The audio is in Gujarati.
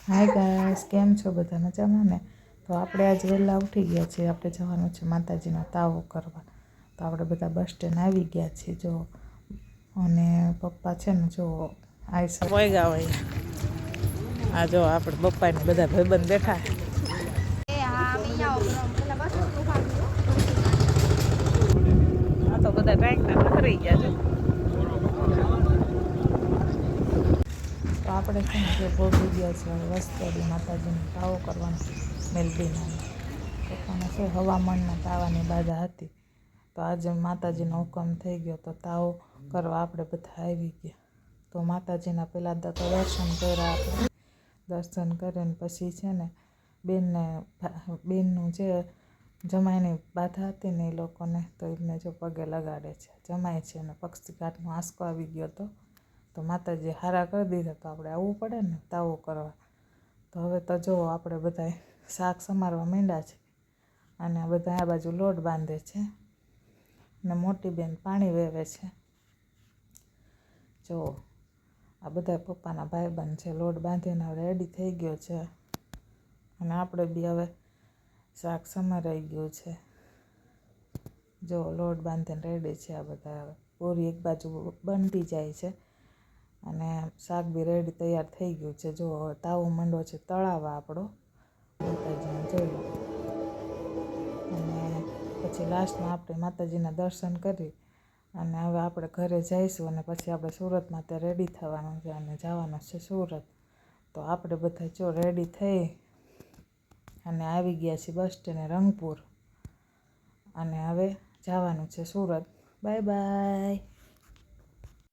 હાય ગાઈસ, કેમ છો? બધા મજામાં ને? તો આપણે આજ વહેલા ઉઠી ગયા છીએ. આપણે જવાનું છે માતાજીનો તાવો કરવા. તો આપણે બધા બસ સ્ટેન્ડ આવી ગયા છીએ જો. અને પપ્પા છે ને જો આઈસર વળગા હોય. આ જો આપણે પપ્પાને બધા ભાઈબંધ બેઠા. આ તો બધા ટાઈમના કરી ગયા છે. તો આપણે છે ને જે પહોંચી ગયા છે વસ્ત્રાદી માતાજીનો તાવો કરવાનો મેલડીના. પપ્પાને છે હવામાનના તાવાની બાધા હતી. તો આજે માતાજીનો હુકમ થઈ ગયો તો તાવો કરવા આપણે બધા આવી ગયા. તો માતાજીના પહેલાં તો દર્શન કર્યા આપણે. દર્શન કરીને પછી છે ને બેનનું જે જમાઈની બાધા હતી ને એ લોકોને તો એમને જો પગે લગાડે છે. જમાય છે અને પક્ષીઘાટનો આંસકો આવી ગયો હતો. તો માતાજી હારા કરી દીધા તો આપણે આવવું પડે ને તાવો કરવા. તો હવે તો જુઓ આપણે બધા શાક સમારવા માંડ્યા છે. અને બધા આ બાજુ લોટ બાંધે છે. અને મોટી બેન પાણી વેવે છે. જો આ બધા પપ્પાના ભાઈબંધ છે. લોટ બાંધીને રેડી થઈ ગયો છે. અને આપણે બી હવે શાક સમારાઈ ગયું છે. જો લોટ બાંધીને રેડી છે આ બધા. હવે પૂરી એક બાજુ બનતી જાય છે. અને શાક બી રેડી તૈયાર થઈ ગયું છે. જો હવે તાવો મંડો છે તળાવા આપણો માતાજીને જોઈ લો. અને પછી લાસ્ટમાં આપણે માતાજીના દર્શન કરી અને હવે આપણે ઘરે જઈશું. અને પછી આપણે સુરતમાં તે રેડી થવાનું છે અને જવાનું છે સુરત. તો આપણે બધા જો રેડી થઈ અને આવી ગયા છીએ બસ સ્ટેન્ડે રંગપુર. અને હવે જવાનું છે સુરત. Bye bye.